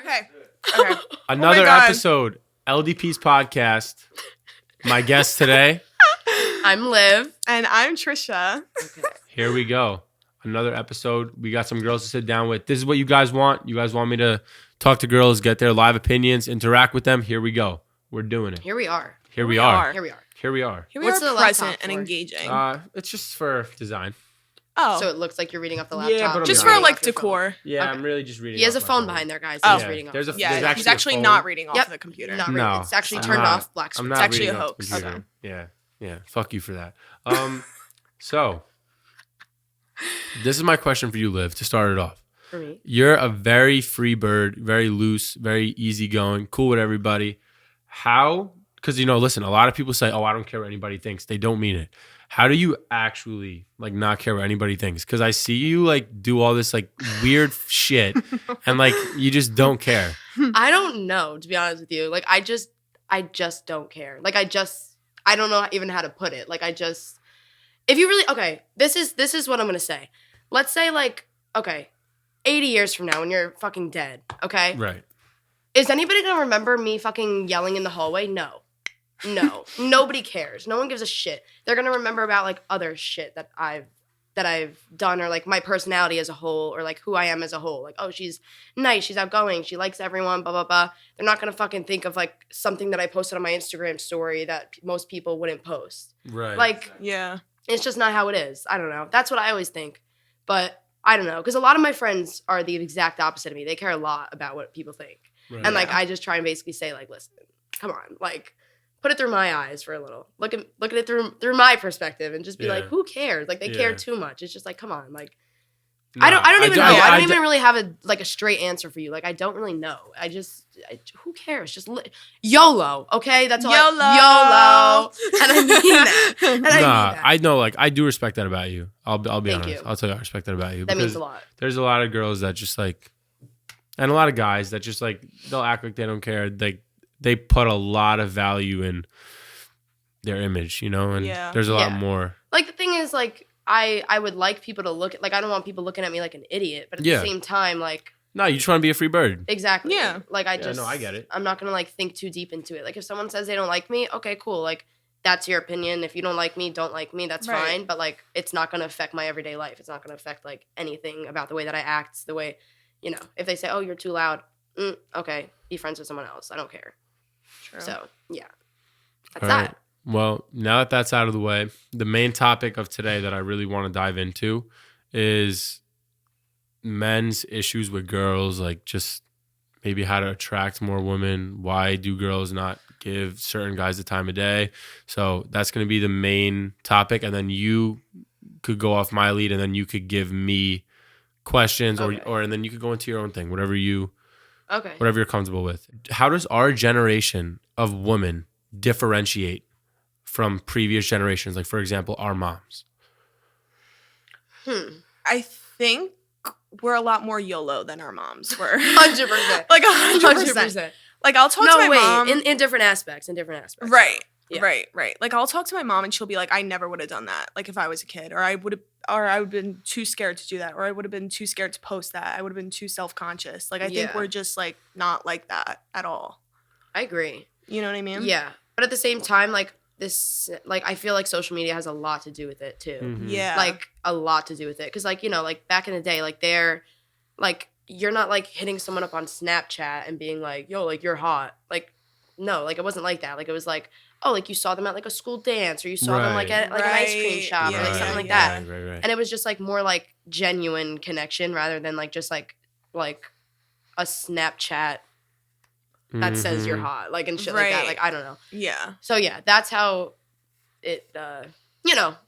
Okay. Another episode, LDP's podcast. My guest today. I'm Liv. And I'm Tricia. Okay. Here we go. Another episode. We got some girls to sit down with. This is what you guys want. You guys want me to talk to girls, get their live opinions, interact with them. Here we go. We're doing it. Here we are. Here we are. Here we are. Here we are. Here we What's are the present laptop and for? engaging. It's just for design. So it looks like you're reading off the laptop. Yeah, but I'm just not. for like Off your phone. decor. Yeah, Okay. I'm really just reading. He has a off my phone behind there, guys. Oh. He's reading off. There's a- Yeah, There's he's actually actually a not phone. reading off Yep. the computer. Not No, reading. It's actually I'm turned not. off black I'm screen. not It's actually reading a off the hoax. computer. Okay. Yeah. Fuck you for that. So this is my question for you, Liv, to start it off. For me. You're a very free bird, very loose, very easygoing, cool with everybody. How? Because, listen, a lot of people say, oh, I don't care what anybody thinks. They don't mean it. How do you actually, not care what anybody thinks? Because I see you, do all this, weird shit, and, you just don't care. I don't know, to be honest with you. I just don't care. I don't know even how to put it. If you really, okay, this is what I'm going to say. Let's say, 80 years from now when you're fucking dead, okay? Right. Is anybody going to remember me fucking yelling in the hallway? No. Nobody cares. No one gives a shit. They're going to remember about, other shit that I've done, or, my personality as a whole, or, who I am as a whole. Oh, she's nice, she's outgoing, she likes everyone, blah, blah, blah. They're not going to fucking think of, something that I posted on my Instagram story that most people wouldn't post. Right. Yeah. It's just not how it is. I don't know. That's what I always think. But I don't know. Because a lot of my friends are the exact opposite of me. They care a lot about what people think. Right. And, I just try and basically say, listen, come on. Put it through my eyes for a little. Look at it through my perspective and just be Yeah. who cares? They Yeah. care too much. It's just come on. No, I don't even know. I don't d- even really have a straight answer for you. I don't really know. Who cares? Just YOLO, okay? That's all. YOLO. And I mean that. And I mean that. I know, I do respect that about you. I'll be Thank honest. you. I'll tell you I respect that about you. That means because a lot. There's a lot of girls that just and a lot of guys that just they'll act like they don't care. They put a lot of value in their image, and Yeah. there's a lot Yeah. more. The thing is, I would like people to look at, I don't want people looking at me like an idiot, but at Yeah. the same time, No, you just want to be a free bird. exactly. Yeah. I get it. I'm not going to, think too deep into it. If someone says they don't like me, okay, cool. That's your opinion. If you don't like me, that's Right. fine. But, it's not going to affect my everyday life. It's not going to affect, anything about the way that I act, the way, if they say, oh, you're too loud, okay, be friends with someone else. I don't care. True. So, yeah. That's All that. right. Well, now that that's out of the way, the main topic of today that I really want to dive into is men's issues with girls, just maybe how to attract more women. Why do girls not give certain guys the time of day? So that's going to be the main topic. And then you could go off my lead, and then you could give me questions Okay. or and then you could go into your own thing, whatever you're comfortable with. How does our generation of women differentiate from previous generations? For example, our moms. I think we're a lot more YOLO than our moms were. 100%. 100%. I'll talk to my mom. In different aspects. Right. Yeah. Right. I'll talk to my mom and she'll be I never would have done that. If I was a kid, or I would have been too scared to do that, or I would have been too scared to post that. I would have been too self-conscious. I think Yeah. we're just not like that at all. I agree. You know what I mean? Yeah. But at the same time, this, I feel social media has a lot to do with it too. Mhm. Yeah. A lot to do with it. Because, back in the day, they're, you're not, hitting someone up on Snapchat and being yo, you're hot. No, it wasn't like that. It was oh, you saw them at, a school dance, or you saw them, Right. at, an ice cream Right. shop, or, Yeah, something like yeah. that. Right. And it was just, more, genuine connection rather than, just, a Snapchat that says you're Mhm. hot, and shit like that. Right. I don't know. Yeah. So, yeah, that's how it,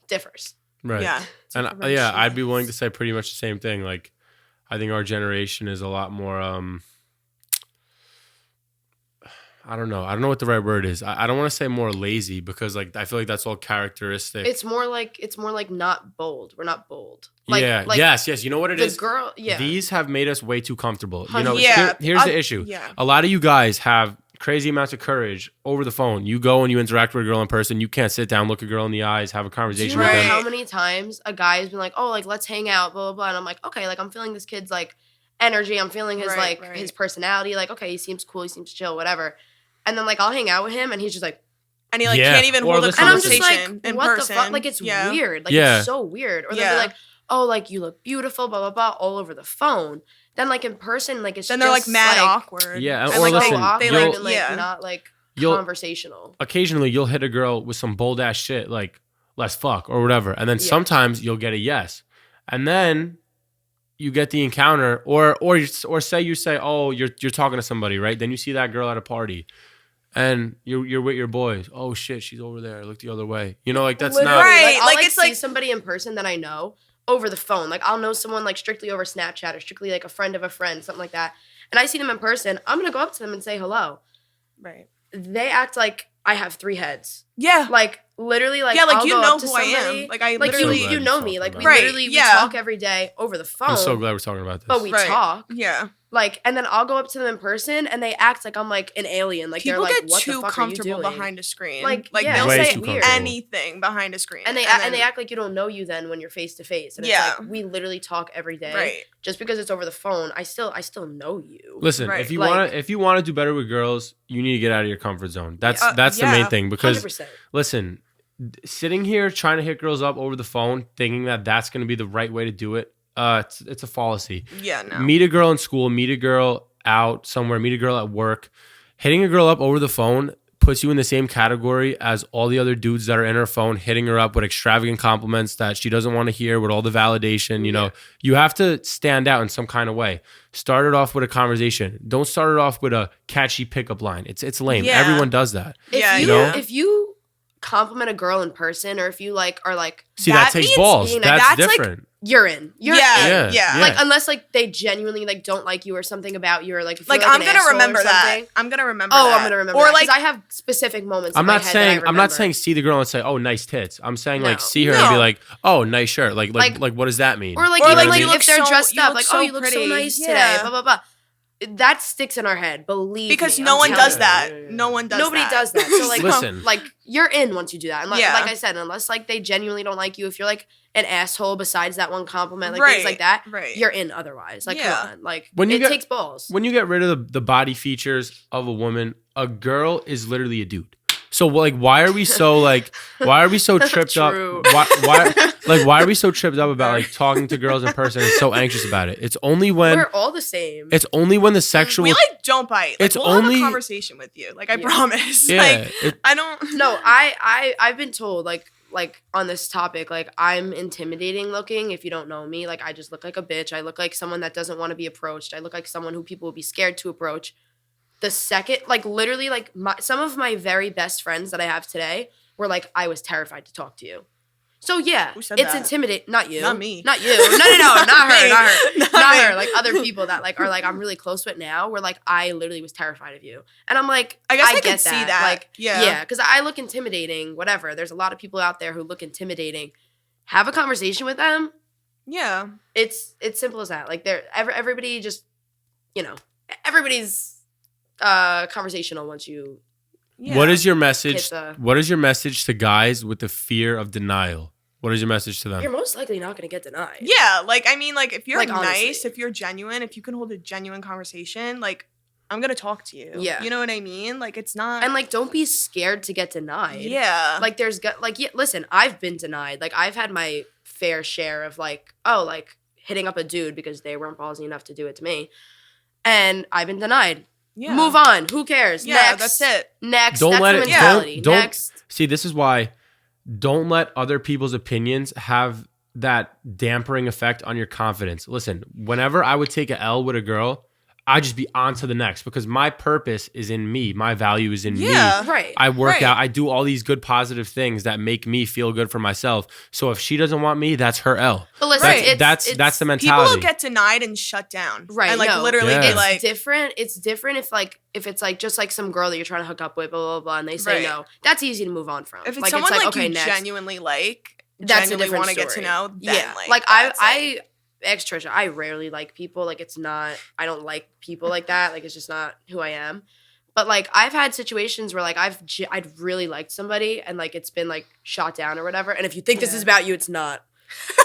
differs. Right. Yeah. And I'd be willing to say pretty much the same thing. I think our generation is a lot more I don't know what the right word is. I don't want to say more lazy, because I feel that's all characteristic. It's more like not bold. We're not bold. Yes. You know what it the is? girl, yeah. These have made us way too comfortable. Yeah. Here's the issue. Yeah. A lot of you guys have crazy amounts of courage over the phone. You go and you interact with a girl in person. You can't sit down, look a girl in the eyes, have a Do you conversation know with them. how many times a guy has been oh, let's hang out, blah, blah, blah. And I'm okay, I'm feeling this kid's energy. I'm feeling his Right, his personality. Like, okay, he seems cool. He seems chill. Whatever. And then like I'll hang out with him, and he's just like, and he like Yeah. can't even Or hold a listen, and I'm just conversation like, in what person. the fuck? Like, it's weird. Like, Yeah. it's so weird. Or they'll Yeah. be like, oh, like, you look beautiful, blah, blah, blah, all over the phone. Then, like, in person, like, it's Then just, they're like mad like, awkward. Yeah, and or like listen, so awkward they you'll- like and, like, yeah. not, like, You'll- conversational. Occasionally, you'll hit a girl with some bold ass shit like "let's fuck" or whatever, and then Yeah. sometimes you'll get a yes, and then you get the encounter, or say you say, oh, you're talking to somebody, right? Then you see that girl at a party, and you're with your boys. Oh shit, she's over there. Look the other way. You know, like that's Literally, not Right, I'll, like, like, it's see like- somebody in person that I know over the phone. Like, I'll know someone, like, strictly over Snapchat or strictly, like, a friend of a friend, something like that. And I see them in person. I'm going to go up to them and say hello. Right. They act like I have 3 heads. Yeah. Like, literally, like, yeah, like I'll you go know up to who I somebody, am. Like I like, literally. So glad you you're know talking me. Like, about we it. Right, literally we yeah. talk every day over the phone. I'm so glad we're talking about this. But we Right. talk. Yeah. Like, and then I'll go up to them in person, and they act like I'm like an alien. Like, People they're like, get "What too the fuck comfortable are you doing?" behind a screen. Like, Like yeah, they'll Way say too weird. comfortable. anything behind a screen. And they then- act like you don't know you then when you're face to face. And Yeah. it's like we literally talk every day. Right. Just because it's over the phone, I still know you. Listen, Right. if you Like- want to do better with girls, you need to get out of your comfort zone. That's Yeah, the main yeah. thing, because 100%. listen, sitting here trying to hit girls up over the phone, thinking that that's going to be the right way to do it, it's a fallacy. Yeah. No. Meet a girl in school, meet a girl out somewhere, meet a girl at work. Hitting a girl up over the phone puts you in the same category as all the other dudes that are in her phone, hitting her up with extravagant compliments that she doesn't want to hear, with all the validation. You know, you have to stand out in some kind of way. Start it off with a conversation. Don't start it off with a catchy pickup line. It's lame. Yeah. Everyone does that. Yeah, If you compliment a girl in person, or if you like are like, See, that That takes means balls. being That's like- different. you're in. You're Yeah, in. yeah. Like, unless like they genuinely like don't like you or something about you, or like if Like you're, I'm an gonna asshole or remember that. something. I'm gonna remember. Oh, that. I'm gonna remember. Or that, 'cause like I have specific moments. I'm in my not head that I saying I'm not remember. saying see the girl and say, "Oh, nice tits." I'm saying like No. see her and be No. like, "Oh, nice shirt." Like Like- what does that mean? Or like, Or, even like, like you look if they're so- dressed you up, look like, so oh, you look so pretty. nice Yeah. today, blah blah blah. That sticks in our head. Believe because me, no I'm one telling does you. that. Yeah, yeah, yeah. No one does. Nobody that. does that. So like, Listen. like you're in once you do that. And like, Yeah. like I said, unless like they genuinely don't like you, if you're like an asshole besides that one compliment, like Right, things like that, right. you're in otherwise. Like, Yeah. come on, like When you it get- takes balls. When you get rid of the body features of a woman, a girl is literally a dude. So like, why are we so tripped up? True. Why are we so tripped up about like talking to girls in person and so anxious about it? It's only when We're all the same. the sexual. We like don't bite. Like, It's we'll only- have a conversation with you. Like I Yeah. promise. yeah, Like I don't. No, I've been told like on this topic, like I'm intimidating looking. If you don't know me, like I just look like a bitch. I look like someone that doesn't want to be approached. I look like someone who people would be scared to approach. The second, like literally, like some of my very best friends that I have today were like, I was terrified to talk to you. So yeah, Who said it's that? intimidating. Not you. Not me. Not you. No, not her. Me. Not her. Not Not me. her. Like other people that like are like I'm really close with now. Were like I literally was terrified of you, and I'm like I guess I get could see that. Like Yeah. because I look intimidating. Whatever. There's a lot of people out there who look intimidating. Have a conversation with them. Yeah. It's simple as that. Like everybody just everybody's conversational once you. Yeah. What is your message? Hit the- What is your message to guys with the fear of denial? What is your message to them? You're most likely not going to get denied. Yeah, like I mean, like if you're Like, nice, honestly. if you're genuine, if you can hold a genuine conversation, like I'm gonna talk to you. Yeah. You know what I mean? Like it's not. And like, don't be scared to get denied. yeah. Like yeah, listen, I've been denied. Like I've had my fair share of like, oh, like hitting up a dude because they weren't ballsy enough to do it to me. And I've been denied. yeah. Move on. Who cares? Yeah, Next. that's it. Next. Don't That's let the it. mentality. Don't Next. see. This is why. Don't let other people's opinions have that dampering effect on your confidence. Listen, whenever I would take a L with a girl, I'd just be on to the next because my purpose is in me. My value is in me. Yeah. Right. I work Right. out. I do all these good positive things that make me feel good for myself. So if she doesn't want me, that's her L. But listen, Right. That's the People mentality. will get denied and shut down. Right, And like no. literally Yeah. be It's like, different. It's different if it's like just like some girl that you're trying to hook up with, blah blah blah, and they say Right. no. That's easy to move on from. if it's someone like okay, you next. genuinely like, That's a genuinely different want to get to story. know, then Yeah, like that's, I ex Trisha, I rarely like people. Like it's not. I don't like people like that. Like it's just not who I am. But like I've had situations where like I'd really liked somebody and like it's been like shot down or whatever. And if you think this Yeah. is about you, it's not.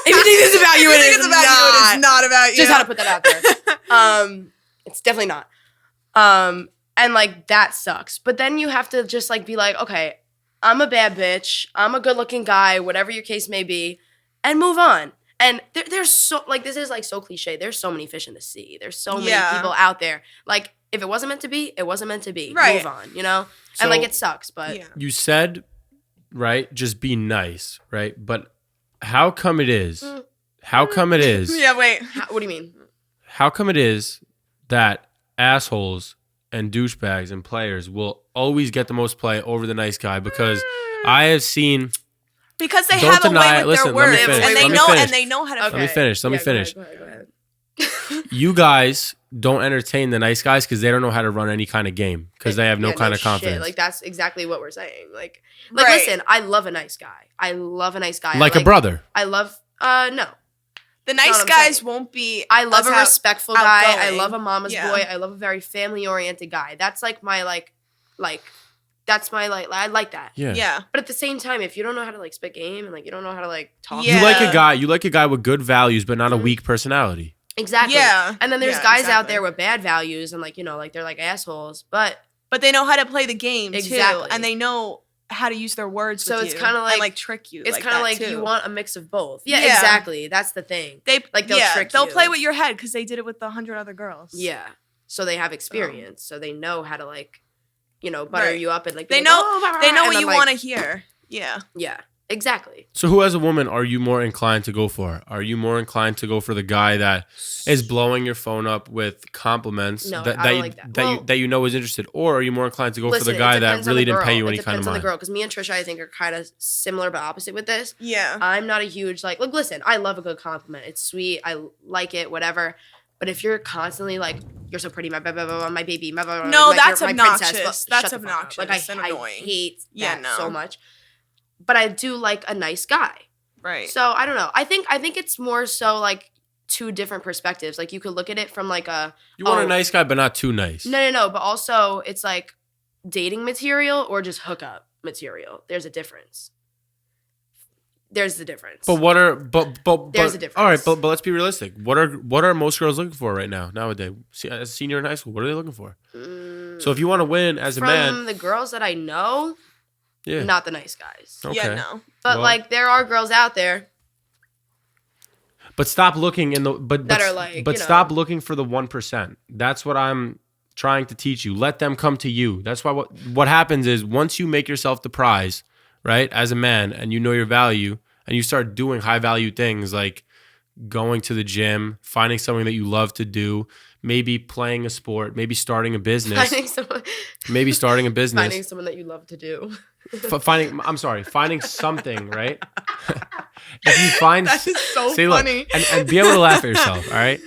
If you think this is about you, it is about not. you. It is not about you. Just how to put that out there. It's definitely not. And like that sucks. But then you have to just like be like, okay, I'm a bad bitch. I'm a good looking guy, whatever your case may be, and move on. And there's so like this is like so cliche. There's so many fish in the sea. There's so many people out there. Like if it wasn't meant to be, it wasn't meant to be. Right. Move on, you know? So, and like it sucks, but you said, right, just be nice, right? But how come it is? How come it is? Yeah, wait. what do you mean? How come it is that assholes and douchebags and players will always get the most play over the nice guy? Because I have seen. Because they Don't have a deny way it. with Listen, their let me words, finish. and Let me finish. they know how to. Okay. Let me finish. Let me finish. Go ahead. You guys don't entertain the nice guys because they don't know how to run any kind of game because they have no kind of confidence. Shit. Like that's exactly what we're saying. Like Right. listen, I love a nice guy. I love a nice guy. Like a brother. I love no. The nice what I'm guys saying. won't be. I love a as respectful guy. I outgoing. love a mama's Yeah. boy. I love a very family oriented guy. That's like my like that's my like I like that. Yeah. Yeah. But at the same time, if you don't know how to like spit game and like you don't know how to like talk, Yeah. You like a guy with good values but not a weak personality. exactly. Yeah. And then there's Yeah, guys out exactly. there with bad values and like you know like they're like assholes, but But they know how to play the game Exactly. too, and they know how to use their words. So with it's you kinda and like- trick you. it's kind of that, like too. you want a mix of both. Yeah, Yeah. exactly. That's the thing. They like, they'll trick They'll you. play with your head because they did it with 100 other girls. Yeah. So they have experience. So they know how to like, you know, butter Right. you up and like They be know. like, "Oh, blah, blah, They know blah," what and you I'm want to like, hear. Yeah. Yeah. Exactly. So who as a woman are you more inclined to go for? Are you more inclined to go for the guy that is blowing your phone up with compliments No, that I don't you, like that. that Well, you that you know is interested, or are you more inclined to go for the it guy that depends on really the didn't pay girl. you It any kind of depends on the mind? girl because me and Trisha I think are kind of similar but opposite with this. Yeah. I'm not a huge like look listen, I love a good compliment. It's sweet. I like it, whatever. But if you're constantly like, you're so pretty, my blah, blah, blah, blah, my baby, blah, blah, blah, No, like, that's you're my princess, obnoxious. shut That's the fuck up. obnoxious Like and I annoying. hate Yeah, that no. so much. But I do like a nice guy. Right. So I don't know. I think it's more so like two different perspectives. Like you could look at it from like a You want oh, a nice guy, but not too nice. no. But also it's like dating material or just hookup material. There's a difference. There's the difference. But what are but There's a difference. All right, but let's be realistic. What are most girls looking for right now nowadays? As a senior in high school, what are they looking for? So if you want to win as a from man, the girls that I know, yeah, not the nice guys. okay. Yeah. No. But Well- like there are girls out there. But stop looking in the That are like, but you know. stop looking for the 1%. That's what I'm trying to teach you. Let them come to you. That's why what happens is once you make yourself the prize, right, as a man, and you know your value, and you start doing high value things like going to the gym, finding something that you love to do, maybe playing a sport, maybe starting a business, Finding someone, maybe starting a business. finding someone that you love to do. Finding something, right? If you find That is so see, look, funny. and be able to laugh at yourself, all right?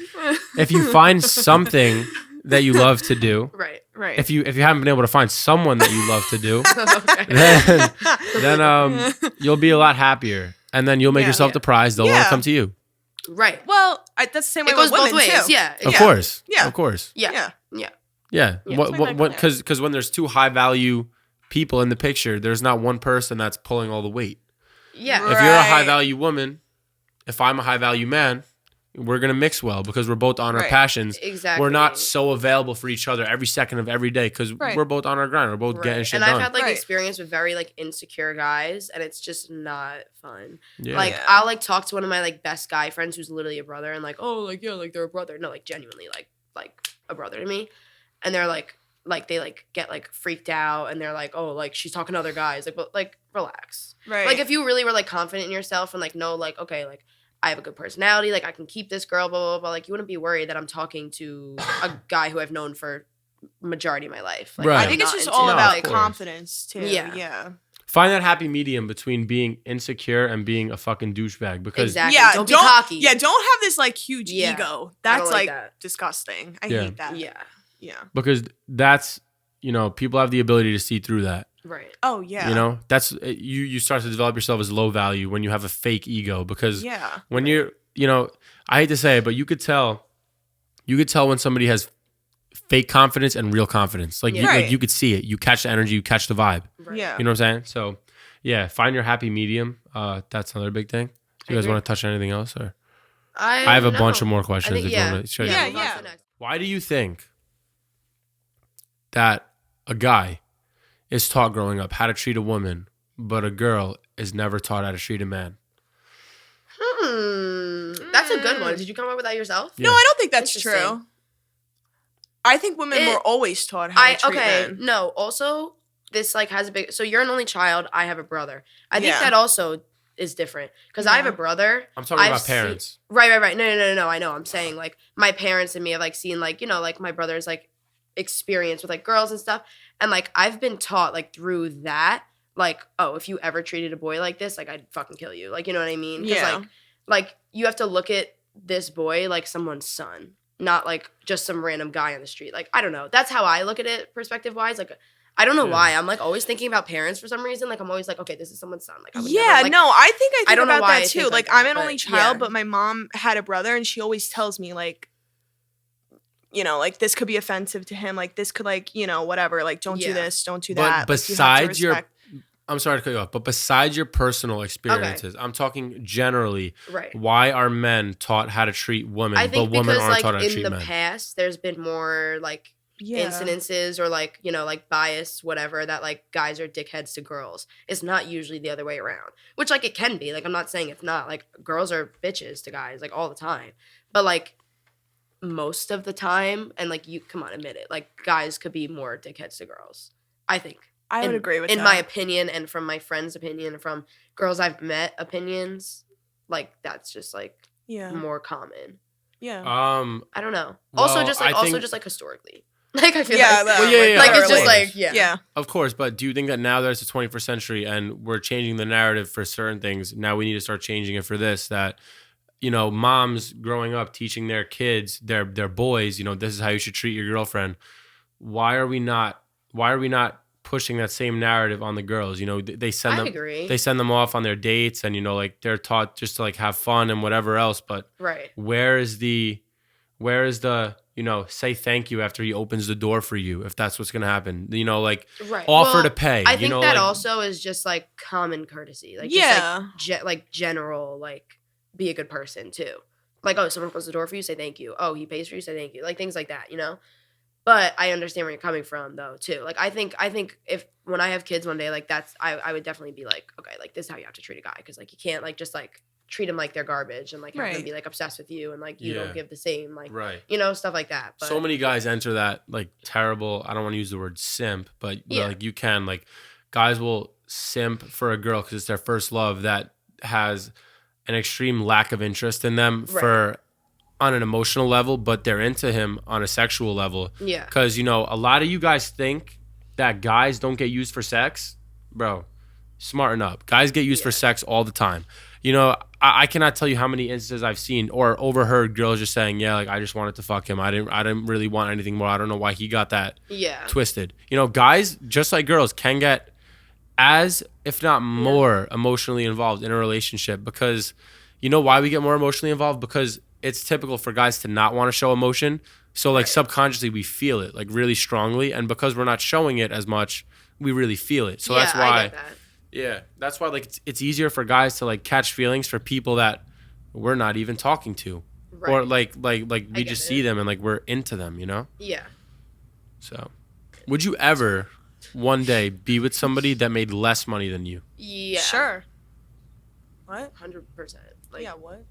If you find something that you love to do, Right. Right. if you haven't been able to find someone that you love to do, Okay. then you'll be a lot happier, and then you'll make Yeah. yourself Yeah. the prize. They'll want Yeah. to come to you. Right. well, that's the same way It goes with women both ways. too. Yeah. Of yeah. course, Yeah. of course, Yeah. Yeah. Yeah. yeah. Yeah. What? Because when there's two high value people in the picture, there's not one person that's pulling all the weight. Yeah. Right. If you're a high value woman, if I'm a high value man, we're gonna mix well because we're both on our Right. passions. Exactly. We're not so available for each other every second of every day because Right. we're both on our grind. We're both Right. getting shit and done. I've had like Right. experience with very like insecure guys, and it's just not fun. yeah. Like Yeah. I'll like talk to one of my like best guy friends who's literally a brother, and like oh like yeah like they're a brother. No, like genuinely like a brother to me, and they're like they like get like freaked out, and they're like oh like she's talking to other guys, like but like relax. Right. Like if you really were like confident in yourself and like know like okay like I have a good personality, like I can keep this girl, blah blah blah. Like you wouldn't be worried that I'm talking to a guy who I've known for majority of my life. Like, Right. I I'm think it's not just into, all No, about of course. confidence too. Yeah. Yeah. Find that happy medium between being insecure and being a fucking douchebag because exactly. Yeah. Don't be cocky. Yeah. Don't have this like huge Yeah. ego. I That's don't like that. disgusting. I Yeah. hate that. Yeah. Yeah. because that's people have the ability to see through that. Right. Oh yeah. That's you start to develop yourself as low value when you have a fake ego because Yeah. when you're I hate to say it, but you could tell when somebody has fake confidence and real confidence. Like, Yeah. like Right. you could see it. You catch the energy, you catch the vibe. Right. Yeah. You know what I'm saying? So, yeah, find your happy medium. That's another big thing. Do you guys want to touch on anything else, or I have a don't bunch know. of more I questions think, if you want to show you. Yeah, move on to yeah. the next. Why do you think that a guy is taught growing up how to treat a woman, but a girl is never taught how to treat a man? That's a good one. Did you come up with that yourself? Yeah. No, I don't think that's Interesting. true. I think women were always taught how to treat men. No, also this like has a big, so you're an only child, I have a brother. I think Yeah. that also is different because I have a brother. I'm talking I've about parents. Right. No. I know. I'm saying like my parents and me have like seen like, you know, like my brother's like experience with like girls and stuff. And like I've been taught like through that, like, oh, if you ever treated a boy like this, like I'd fucking kill you. Like, you know what I mean? Because Yeah. like you have to look at this boy like someone's son, not like just some random guy on the street. Like, I don't know. That's how I look at it perspective wise. Like, I don't know why. I'm like always thinking about parents for some reason. Like, I'm always like, okay, this is someone's son. Like, I would never, like, no, I think I don't know about why I that think too. like I'm that, an but only child, yeah. but my mom had a brother, and she always tells me like, you know, like this could be offensive to him. Like this could like, you know, whatever. Like don't do Yeah. this, don't do But that. Like, you have to besides your, respect- I'm sorry to cut you off, but besides your personal experiences, I'm talking generally. right. Why are men taught how to treat women, I think but women because aren't taught how like to in treat the men? past, there's been more like incidences or like, you know, like bias, whatever, that like guys are dickheads to girls. It's not usually the other way around, which like it can be. Like, I'm not saying it's not. Like, girls are bitches to guys like all the time, but like most of the time, and like you, come on, admit it, like guys could be more dickheads to girls, I think. I would agree with that. In my opinion, and from my friends' opinion, and from girls I've met opinions, like that's just like more common. Yeah. I don't know. Well, Also, just like I think- historically, like I feel Yeah, like, that- Well, yeah, like it's of just course. like yeah. Of course, but do you think that now that it's the 21st century and we're changing the narrative for certain things, now we need to start changing it for this, that, you know, moms growing up teaching their kids, their boys, you know, this is how you should treat your girlfriend. Why are we not pushing that same narrative on the girls? You know, they send them, agree. they send them off on their dates, and, you know, like they're taught just to like have fun and whatever else. But Right. where is the, you know, say thank you after he opens the door for you, if that's what's going to happen, you know, like Right. offer Well, to pay. I you think know, that like, also is just like common courtesy. Like, Yeah. just like general, like be a good person too. Like, oh, someone opens the door for you, say thank you. Oh, he pays for you, say thank you. Like things like that, you know? But I understand where you're coming from though too. Like I think if when I have kids one day, like that's I would definitely be like, okay, like this is how you have to treat a guy, because like you can't like just like treat them like they're garbage and like have them Right. be like obsessed with you and like you Yeah. don't give the same, like right. you know, stuff like that. But So many guys enter that like terrible, I don't want to use the word simp, but Yeah. like you can, like guys will simp for a girl because it's their first love that has an extreme lack of interest in them Right. for on an emotional level, but they're into him on a sexual level. yeah. Because, you know, a lot of you guys think that guys don't get used for sex. Bro, smarten up. Guys get used for sex all the time. You know, I cannot tell you how many instances I've seen or overheard girls just saying, yeah, like I just wanted to fuck him. I didn't really want anything more. I don't know why he got that Yeah. twisted. You know, guys, just like girls, can get as, if not more, emotionally involved in a relationship, because you know why we get more emotionally involved? Because it's typical for guys to not want to show emotion. So like subconsciously we feel it like really strongly, and because we're not showing it as much, we really feel it. So that's why I get that. yeah, that's why like it's easier for guys to like catch feelings for people that we're not even talking to. Right. Or like we get just it. see them and like we're into them, you know? Yeah. So, would you ever one day be with somebody that made less money than you? Yeah. Sure. What? 100%. Like, Yeah. What?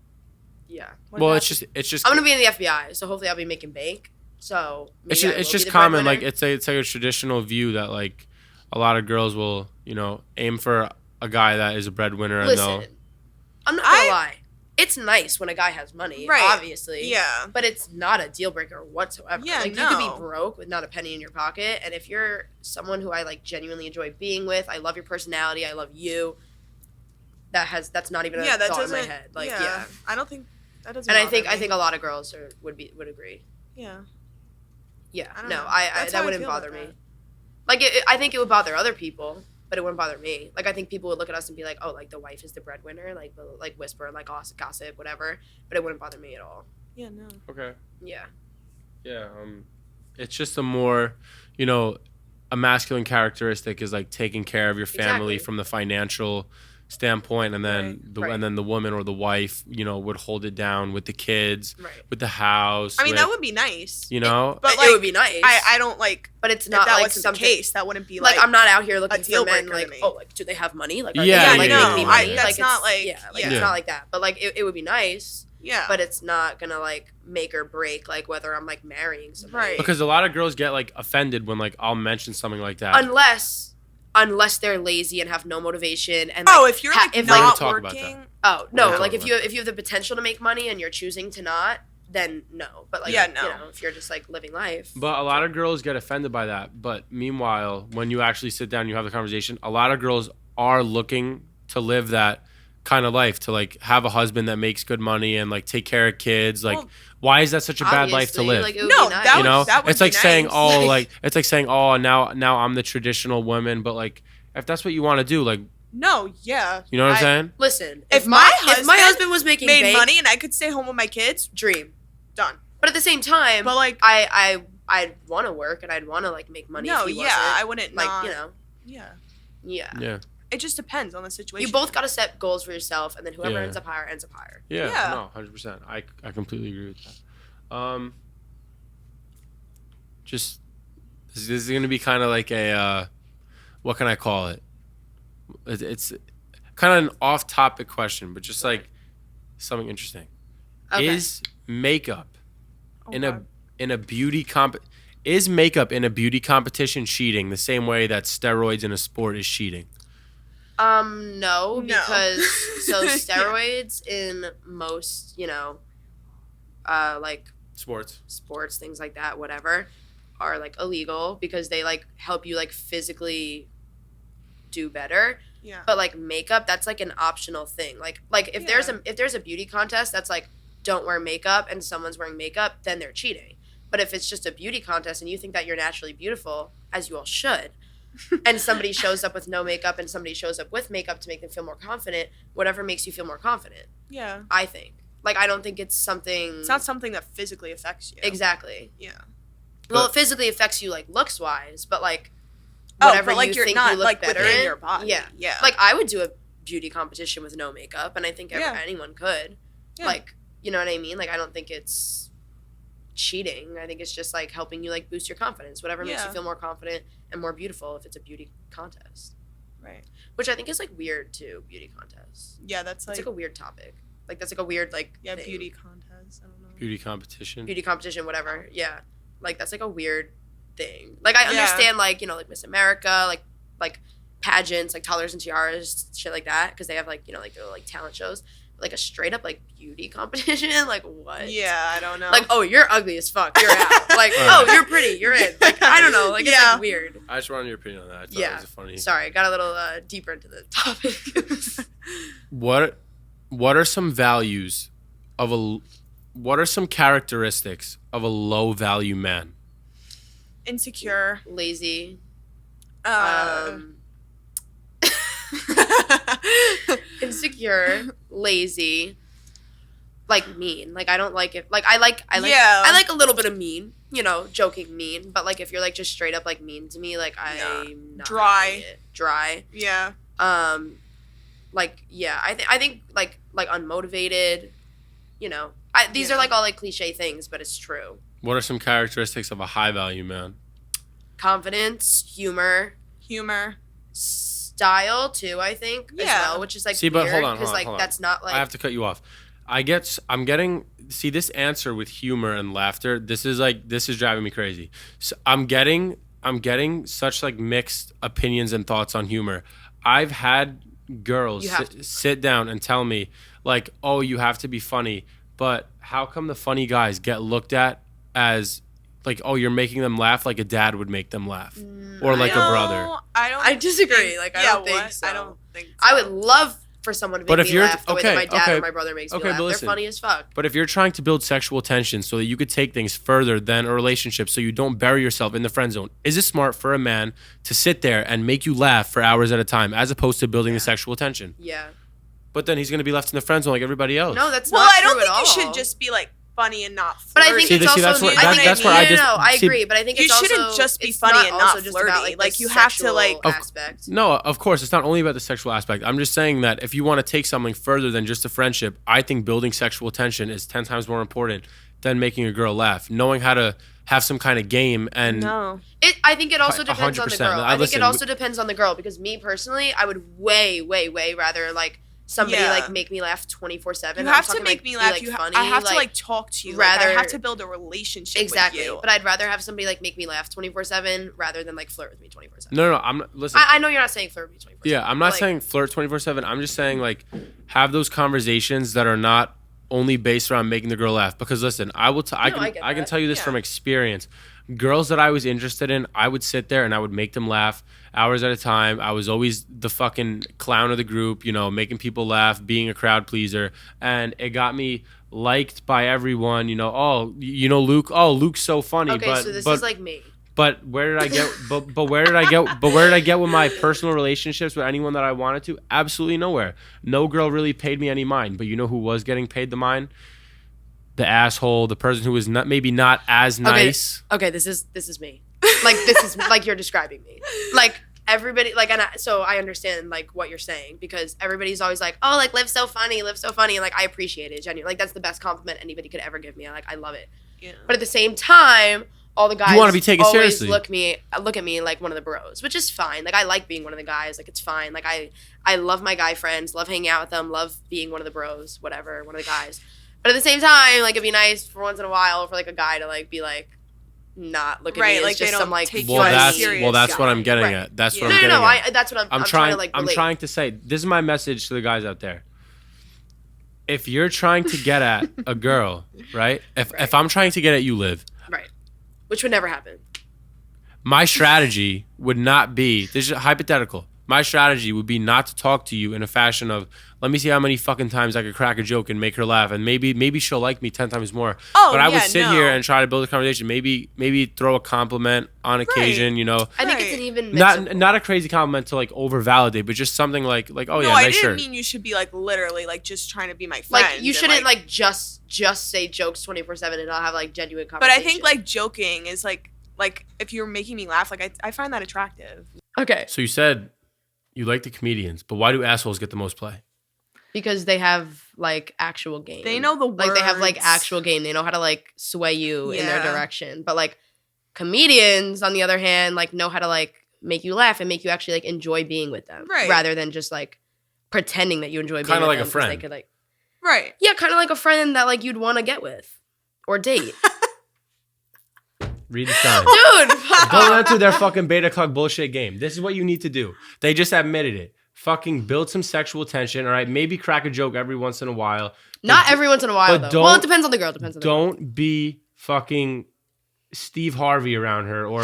yeah. What Well, about- it's just I'm gonna be in the FBI, so hopefully I'll be making bank. So it's maybe I just will be the common, like breadwinner. it's like a traditional view that like a lot of girls will, you know, aim for a guy that is a breadwinner and they'll Listen, I'm not gonna lie. It's nice when a guy has money, Right. obviously. Yeah. But it's not a deal breaker whatsoever. Yeah, like you could no. be broke with not a penny in your pocket, and if you're someone who I like genuinely enjoy being with, I love your personality, I love you. That's not even a Yeah, that thought in doesn't. my head. Like yeah. I don't think that doesn't. And I bother think me. a lot of girls would agree. Yeah. Yeah. I don't No, know. I That's that how I wouldn't feel about bother me. that. Like I think it would bother other people, but it wouldn't bother me. Like I think people would look at us and be like, "Oh, like the wife is the breadwinner," like whisper, like gossip, whatever. But it wouldn't bother me at all. Yeah. No. okay. Yeah. Yeah, it's just a more, you know, a masculine characteristic is like taking care of your family Exactly. from the financial standpoint, and then Right. and then the woman or the wife, you know, would hold it down with the kids, Right. with the house. I mean, with, that would be nice. you know, But it like, would be nice. I don't like. but it's If not that like wasn't something. the case, that wouldn't be Like, I'm not out here looking deal for men. breaker to Like, me. oh, like, do they have money? Like, are Yeah, they like yeah, make me yeah, money? yeah. That's Like, not like. yeah, like Yeah. it's not like that. But like, it would be nice. Yeah. But it's not gonna like make or break like whether I'm like marrying somebody. Right. because a lot of girls get like offended when like I'll mention something like that. Unless they're lazy and have no motivation and like, Oh, if you're like if, not talk about working. oh We're no, not like talking if you have the potential to make money and you're choosing to not, then no. But like Yeah, no. you know, if you're just like living life. But a lot of girls get offended by that. But meanwhile, when you actually sit down and you have the conversation, a lot of girls are looking to live that kind of life, to like have a husband that makes good money and like take care of kids. Like, Well, why is that such a bad life to Obviously, live? like, it would No, be nice. that You know, that would it's like be saying, nice. oh, like it's like saying, oh, now I'm the traditional woman. But like, if that's what you want to do, like, No, yeah. you know what I'm saying? Listen, If my husband was making Made bank, money and I could stay home with my kids. dream. Done. But at the same time, But like, I'd want to work and I'd want to like make money. no, if he yeah, wasn't. I wouldn't like not, you know, Yeah. yeah. Yeah, It just depends on the situation. You both got to set goals for yourself, and then whoever Yeah. ends up higher ends up higher. yeah, Yeah. no, 100%. I completely agree with that. Just this is gonna be kind of like a what can I call it? It's kind of an off-topic question, but just like something interesting. Okay. Is makeup Oh, in God. a beauty is makeup in a beauty competition cheating the same way that steroids in a sport is cheating? No, No. because so Yeah. steroids in most, like Sports. sports, things like that, whatever, are like illegal because they like help you like physically do better. Yeah. But like makeup, that's like an optional thing. Like if there's a beauty contest that's like don't wear makeup and someone's wearing makeup, then they're cheating. But if it's just a beauty contest and you think that you're naturally beautiful, as you all should, and somebody shows up with no makeup and somebody shows up with makeup to make them feel more confident, whatever makes you feel more confident, Yeah. I think. Like I don't think it's something It's not something that physically affects you. exactly. Yeah. Well, it physically affects you like looks wise, but like Oh, whatever but like you you're think not you look like better within in, your body. Yeah. Yeah. Like I would do a beauty competition with no makeup, and I think Yeah. anyone could. Yeah. Like, you know what I mean? Like I don't think it's cheating. I think it's just like helping you like boost your confidence, whatever makes you Yeah. feel more confident and more beautiful if it's a beauty contest. Right. Which I think is like weird too, beauty contests. Yeah, that's It's like, like a weird topic. Like that's like a weird like yeah, thing. beauty contest. I don't know. Beauty competition. Beauty competition, whatever. Yeah. Like that's like a weird thing. Like I Yeah. understand like, like Miss America, like pageants, like Toddlers and Tiaras, shit like that, because they have like, like their like talent shows. But, like a straight up like beauty competition, like what? Yeah, I don't know. Like, oh, you're ugly as fuck. You're out. Like, Alright. oh, you're pretty. You're in. Like, I don't know. Like, it's Yeah. like weird. I just wanted your opinion on that. I thought it Yeah. was a funny. Sorry, got a little deeper into the topic. What are some values of what are some characteristics of a low value man? insecure. Lazy. Insecure. Lazy. Like mean. Like I don't like it. Like I like Yeah. I like a little bit of mean. Joking mean. But like if you're like just straight up like mean to me, like Yeah. I'm not Dry. having it. Dry. Yeah. Like yeah, I think like unmotivated. These Yeah. are like all like cliche things, but it's true. What are some characteristics of a high value man? Confidence, humor, Humor. style too. I think as Yeah. well, which is like See, but weird, hold on, 'cause, like hold on. that's not like I have to cut you off. I'm getting this answer with humor and laughter. This is driving me crazy. So I'm getting such like mixed opinions and thoughts on humor. I've had girls You have to be sit down and tell me like, "Oh, you have to be funny." But how come the funny guys get looked at as like, "Oh, you're making them laugh like a dad would make them laugh." Or like a brother. I disagree. Like I don't think what? so. I don't think so. I would love for someone to But make if me you're- laugh the way that my okay, dad okay. or my brother makes me Okay, laugh. but They're listen. funny as fuck. But if you're trying to build sexual tension so that you could take things further than a relationship so you don't bury yourself in the friend zone, is it smart for a man to sit there and make you laugh for hours at a time as opposed to building the sexual tension? Yeah. But then he's going to be left in the friend zone like everybody else. No, that's Well, not I true don't think at all. you should just be like funny and not But flirty. I think it's also. that's where- I think that's where I just- I see, agree, but I think you it's also. shouldn't just be it's funny and not also just flirty. about, like, Like, the you have to, like- sexual aspect. No, of course, it's not only about the sexual aspect. I'm just saying that if you want to take something further than just a friendship, I think building sexual tension is 10 times more important than making a girl laugh. Knowing how to have some kind of game and No. I think it also depends on the 100%. girl. I think it also depends on the girl because me personally, I would way rather like somebody Yeah. like make me laugh 24/7. You have to make me laugh. Funny, I have to like talk to you. rather- Like, I have to build a relationship exactly. with you. But I'd rather have somebody like make me laugh 24/7 rather than like flirt with me 24/7. no, I'm not, listen. I know you're not saying flirt with me 24/7. Yeah, I'm not like, saying flirt 24/7. I'm just saying like have those conversations that are not only based around making the girl laugh. Because listen, I get can that. tell you this Yeah. from experience. Girls that I was interested in, I would sit there and I would make them laugh hours at a time. I was always the fucking clown of the group, you know, making people laugh, being a crowd pleaser, and it got me liked by everyone. You know, oh, you know Luke. Oh, Luke's so funny. Okay, but so this but, is like me. But where did I get? but where did I get? But where did I get with my personal relationships with anyone that I wanted to? Absolutely nowhere. No girl really paid me any mind. But you know who was getting paid the mind? The asshole, the person who was not maybe not as nice. Okay, this is me. Like this is like you're describing me. Like everybody like so I understand like what you're saying because everybody's always like, "Oh, like Liv's so funny, and like I appreciate it. Genuinely. Like that's the best compliment anybody could ever give me. I love it." Yeah. But at the same time, all the guys wanna be taken always seriously. look at me like one of the bros, which is fine. Like I like being one of the guys. Like it's fine. Like I love my guy friends, love hanging out with them, love being one of the bros, whatever, one of the guys. But at the same time, like it'd be nice for once in a while for like a guy to like be like not look at Right, me as like, they just don't some like take you Well, as a that's serious what guy. I'm getting Right. at. That's Yeah. what I'm getting at. that's what I'm trying to like I'm relate. trying to say. This is my message to the guys out there. If you're trying to get at a girl, right? If I'm trying to get at you, Liv, Right. Which would never happen. my strategy would not be, this is hypothetical. My strategy would be not to talk to you in a fashion of, let me see how many fucking times I could crack a joke and make her laugh, and maybe she'll like me 10 times more. Oh, but I would yeah, sit no. here and try to build a conversation. Maybe throw a compliment on occasion, you know. I think it's Right. an even mix of Not a crazy compliment to like over validate, but just something like oh No, yeah, I nice didn't shirt. mean you should be like literally like just trying to be my friend. like you and, shouldn't like just say jokes 24/7 and not have like genuine But conversation. I think like joking is like if you're making me laugh, like I find that attractive. okay, So you said you like the comedians, but why do assholes get the most play? because they have like actual game. They know the like they have like words. actual game. They know how to like sway you in their Yeah. direction. But like comedians, on the other hand, like know how to like make you laugh and make you actually like enjoy being with them, Right. rather than just like pretending that you enjoy being Kinda with like a them 'cause They friend. could like Right. yeah, kind of like a friend that like you'd want to get with or date, Read the signs. dude. Don't enter their fucking beta cuck bullshit game. This is what you need to do. They just admitted it. Fucking build some sexual tension, all right? Maybe crack a joke every once in a while. Not every once in a while but though. Well, it don't- depends on the girl. Depends on the girl. Don't be fucking Steve Harvey around her or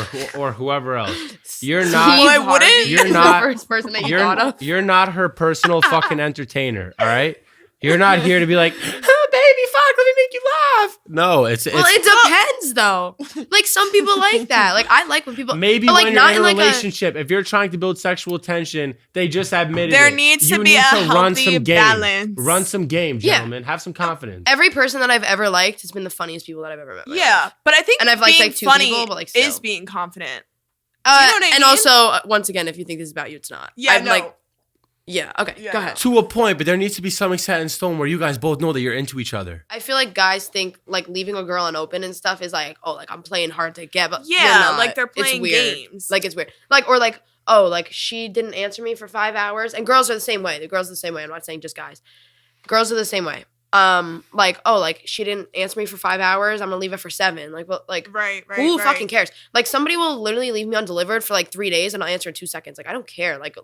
whoever else. You're not. Steve Well, I wouldn't. Harvey You're is not- the first person that you thought of. You're not her personal fucking entertainer, all right? You're not here to be like, oh, baby, fuck, let me make you laugh. No, it's Well, it depends though. Like some people like that. Like I like when people maybe but, like, when you're not in a like relationship, if you're trying to build sexual tension, they just admitted There it. needs to You be need a to run healthy some game. balance. Run some game, Yeah. gentlemen. Have some confidence. every person that I've ever liked has been the funniest people that I've ever met. in my Yeah, life. but I think And I've liked, being like, two funny people, but, like, is still. being confident. Uh, You know what I and mean? also, once again, if you think this is about you, it's not. Yeah, I'm no. like, yeah, okay, Yeah. go ahead. To a point, but there needs to be something set in stone where you guys both know that you're into each other. I feel like guys think like leaving a girl unopen and stuff is like, oh, like I'm playing hard to get, but Yeah, you're not. like, they're It's playing weird. games. Like it's weird. Like or like, oh, like she didn't answer me for 5 hours, and girls are the same way. The girls are the same way. I'm not saying just guys. Girls are the same way. Like oh, like she didn't answer me for 5 hours. I'm gonna leave it for 7. Like well, like Right, right. who right. fucking cares? Like somebody will literally leave me undelivered for like 3 days, and I'll answer in 2 seconds. Like I don't care. Like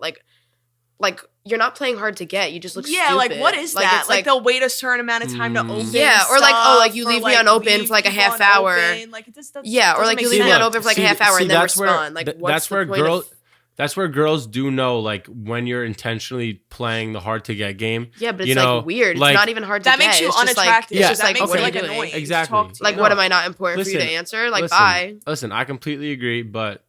you're not playing hard to get. You just look Yeah, stupid. like what is that? it's Like they'll wait a certain amount of time to open. Yeah, or, like, oh, like, stuff, you or, leave me like, unopened leave for, like, a people half hour. unopened. Like it just doesn't. Yeah, or doesn't like make you leave me sense. unopened for like a half hour and then respond. Like what's that's the where point girls. of- That's where girls do know, like, when you're intentionally playing the hard to get game. Yeah, but it's you know, like weird. like- it's not even hard to That get. makes you It's just, like, unattractive. it's Yeah, just that like, makes what it are like you doing? annoying. to Exactly. talk to Like, you. what No. am I not important for you Listen, to answer? Like, listen, bye. Listen, I completely agree, but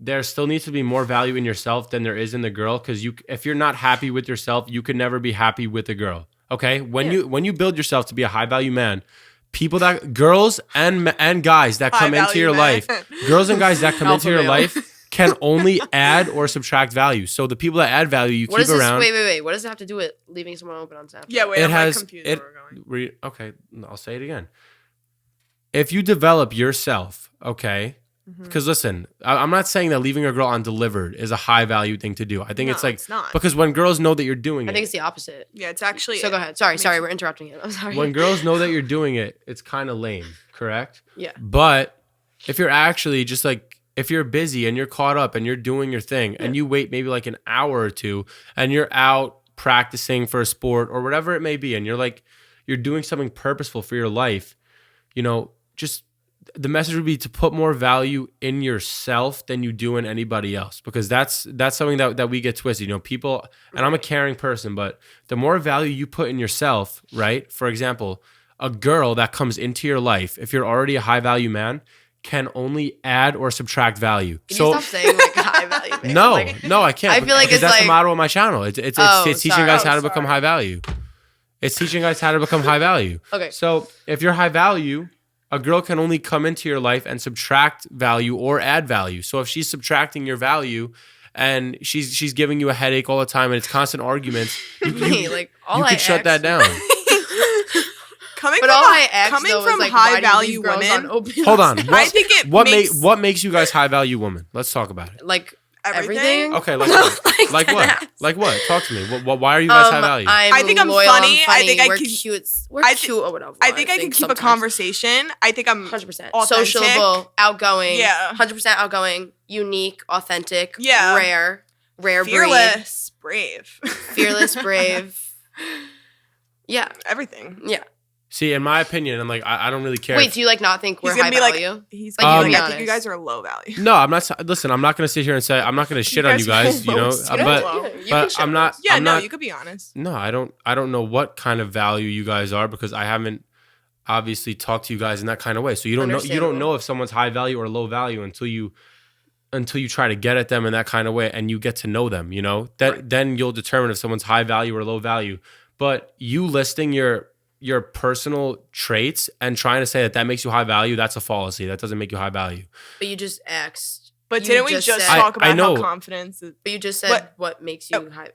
there still needs to be more value in yourself than there is in the girl. Because if you're not happy with yourself, you can never be happy with a girl. Okay, when Yeah. you build yourself to be a high value man, people that girls and guys that come into your life, girls and guys that come into your life can only add or subtract value. So the people that add value, you keep around. Wait. What does it have to do with leaving someone open on Snapchat? Yeah, wait, I'm confused where we're going. Okay, I'll say it again. If you develop yourself, okay, because listen, I'm not saying that leaving a girl undelivered is a high value thing to do. I think it's not. Because when girls know that you're doing it. I think it's the opposite. Yeah, it's actually. So go ahead. Sorry, we're interrupting you. I'm sorry. When girls know that you're doing it, it's kind of lame, correct? Yeah. But if you're actually just like, if you're busy and you're caught up and you're doing your thing and you wait maybe like an hour or two and you're out practicing for a sport or whatever it may be, and you're doing something purposeful for your life, just the message would be to put more value in yourself than you do in anybody else, because that's something that we get twisted. People, and I'm a caring person, but the more value you put in yourself, right? For example, a girl that comes into your life, if you're already a high value man, can only add or subtract value. Can you stop saying like high value man? No, I can't. I feel like because that's the motto of my channel. It's teaching guys how to become high value. It's teaching guys how to become high value. Okay. So if you're high value, a girl can only come into your life and subtract value or add value. So if she's subtracting your value and she's giving you a headache all the time and it's constant arguments, you could shut that down. Coming from high value women. Hold on. What makes you guys high value women? Let's talk about it. Like everything. Okay, like what? Like what? Like what? Talk to me. Why are you guys high value? I think I'm loyal, funny. I think we're cute. We're cute or whatever. I think I can keep a conversation. I think I'm 100% authentic. sociable, outgoing. Yeah, 100% outgoing, unique, authentic. Yeah, rare fearless, brave. Fearless, brave. Yeah, everything. Yeah. See, in my opinion, and like I don't really care. Wait, do you like not think we're high value? He's gonna be like, I think you guys are low value. No, I'm not. Listen, I'm not gonna sit here and say I'm not gonna shit on you guys. But I'm not. Yeah, I'm not, you could be honest. No, I don't know what kind of value you guys are, because I haven't obviously talked to you guys in that kind of way. So you don't know. You don't know if someone's high value or low value until you try to get at them in that kind of way and you get to know them. Then you'll determine if someone's high value or low value. But you listing your personal traits and trying to say that makes you high value, that's a fallacy. That doesn't make you high value. But you just asked. But didn't we just talk about how confidence is? But you just said what makes you high.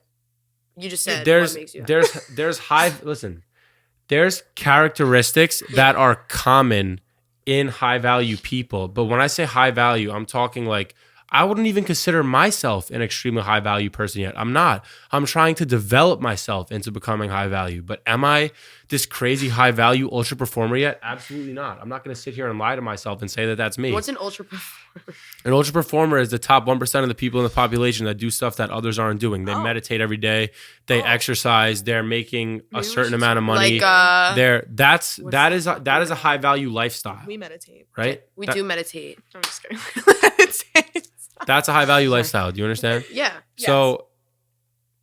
You just said what makes you high. There's high. Listen, there's characteristics that are common in high value people. But when I say high value, I'm talking like, I wouldn't even consider myself an extremely high value person yet. I'm not. I'm trying to develop myself into becoming high value. But am I this crazy high value ultra performer yet? Absolutely not. I'm not going to sit here and lie to myself and say that that's me. What's an ultra performer? An ultra performer is the top 1% of the people in the population that do stuff that others aren't doing. They meditate every day. They exercise. They're making a certain amount of money. That is a high value lifestyle. We meditate, right? We do meditate. I'm just kidding. That's a high value lifestyle. Do you understand? Yeah. So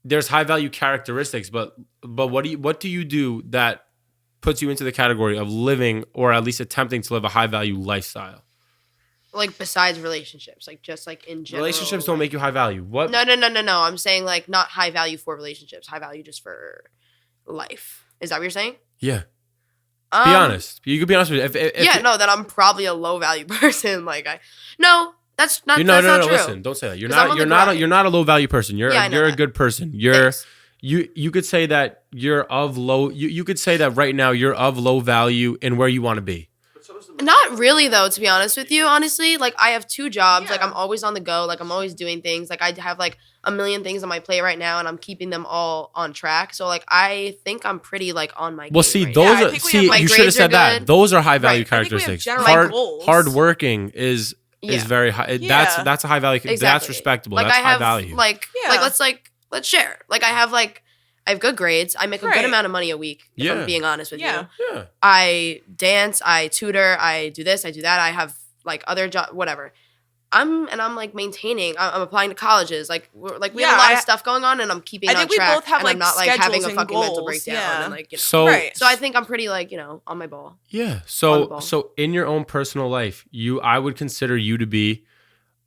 there's high value characteristics, but what do you do that puts you into the category of living, or at least attempting to live, a high value lifestyle? Like besides relationships, like just like in general. Relationships don't make you high value. What? No. I'm saying like not high value for relationships, high value just for life. Is that what you're saying? Yeah. Be honest. You could be honest with me. That I'm probably a low value person. That's not true. Listen, don't say that. You're not a low value person. You're a good person. You could say that you're of low. You could say that right now you're of low value in where you want to be. Not really though, to be honest with you. Honestly, like I have 2 jobs. Yeah. Like I'm always on the go. Like I'm always doing things. Like I have like a million things on my plate right now, and I'm keeping them all on track. So like I think I'm pretty like on my. Well, see, those you should have said that. Those are high value characteristics. Hard working is very high. That's a high value. Exactly. That's respectable. Like that's high value. Let's share. Like I have good grades. I make a good amount of money a week, if I'm being honest with you. Yeah. I dance, I tutor, I do this, I do that. I have like other jobs, whatever. I'm like maintaining. I'm applying to colleges. Like we have a lot of stuff going on, and I'm keeping on track. I think we both have I'm not like having a fucking goals. Mental breakdown. And So I think I'm pretty like on my ball. Yeah. So in your own personal life, I would consider you to be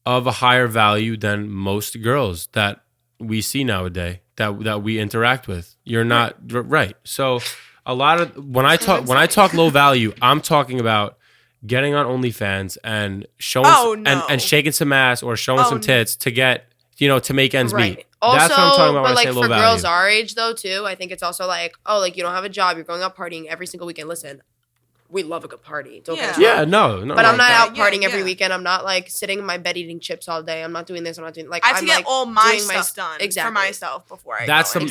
of a higher value than most girls that we see nowadays that we interact with. You're not right. So A lot of when I talk low value, I'm talking about getting on OnlyFans and showing and shaking some ass or showing some tits to get to make ends meet. Also, that's what I'm talking about when I say like low for value. girls our age though too, I think it's also like, oh, like you don't have a job, you're going out partying every single weekend. Listen, we love a good party. Don't get us wrong. No. But I'm not out partying every weekend. I'm not like sitting in my bed eating chips all day. I'm not doing this. I'm not doing like I have I'm to get like all my doing stuff done for myself before I that's go.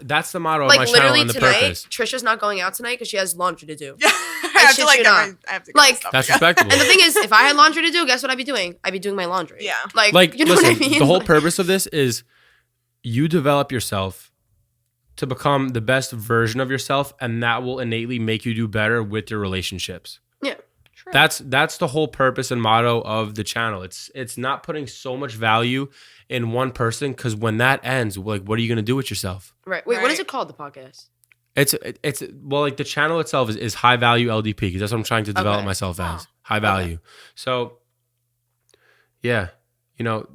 That's the motto like of my channel literally and the tonight, purpose. Trisha's not going out tonight because she has laundry to do. I have to like I have to get like stuff that's together. respectable. And the thing is, if I had laundry to do, guess what I'd be doing? I'd be doing my laundry. Yeah. Like you know listen, what I mean? the whole purpose of this is you develop yourself to become the best version of yourself, and that will innately make you do better with your relationships. Yeah. True. That's the whole purpose and motto of the channel. It's not putting so much value in one person, because when that ends, like, what are you gonna do with yourself? Right. Wait, what is it called? The podcast? It's well, like the channel itself is high value LDP, because that's what I'm trying to develop myself as high value. So yeah,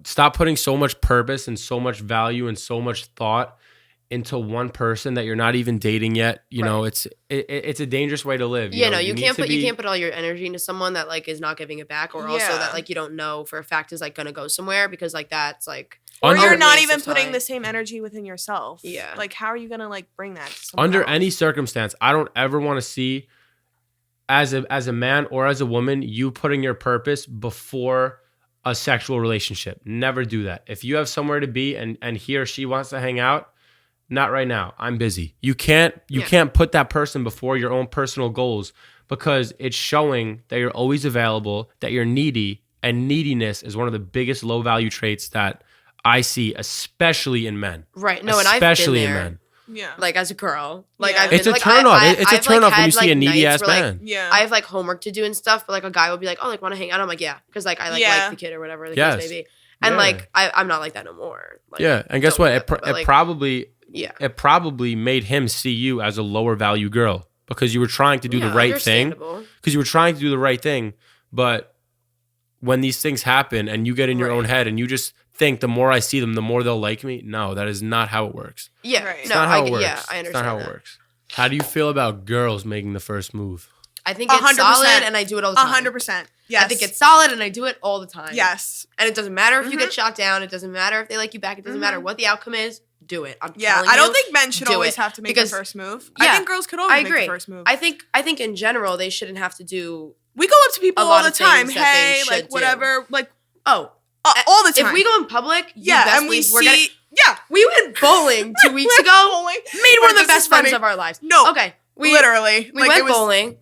stop putting so much purpose and so much value and so much thought into one person that you're not even dating yet. It's a dangerous way to live. You can't put all your energy into someone that like is not giving it back, or also that like you don't know for a fact is like gonna go somewhere, because like that's like or you're not even putting the same energy within yourself. Yeah. Like how are you gonna like bring that to someone under else? any circumstance? I don't ever want to see as a man or as a woman you putting your purpose before a sexual relationship. Never do that. If you have somewhere to be and he or she wants to hang out, not right now. I'm busy. You can't put that person before your own personal goals, because it's showing that you're always available, that you're needy, and neediness is one of the biggest low value traits that I see, especially in men. Right. No, especially and I've been there. in men. Yeah. Like as a girl. Like Yeah. I've been, It's a like, turn off. It's a I've, turn like, off when you had, see a like, needy nights ass where, man. Yeah. I have like homework to do and stuff, but like a guy will be like, oh, like want to hang out? I'm like, yeah, because like I like the kid or whatever the case may be. And like I'm not like that no more. Like, and guess what? It probably made him see you as a lower value girl, because you were trying to do the right thing. Because you were trying to do the right thing, but when these things happen and you get in your own head and you just think the more I see them, the more they'll like me. No, that is not how it works. Yeah, It's not how it works. Yeah, I understand. It's not how it works. How do you feel about girls making the first move? I think it's 100%. solid, and I do it all the time. 100%. Yes. I think it's solid, and I do it all the time. Yes. And it doesn't matter if you get shot down. It doesn't matter if they like you back. It doesn't matter what the outcome is. Do it. I'm telling you. I don't think men should do always it. have to make Because- the first move. Yeah, I think girls could always I make agree. the first move. I think in general they shouldn't have to do. We go up to people a lot all the of things time. that Hey, they should like whatever, like Oh, all the time. if we go in public, you yeah, best and we believe we're see, we went bowling 2 weeks ago. Made one of the best friends of our lives. No, Okay, literally, we went bowling.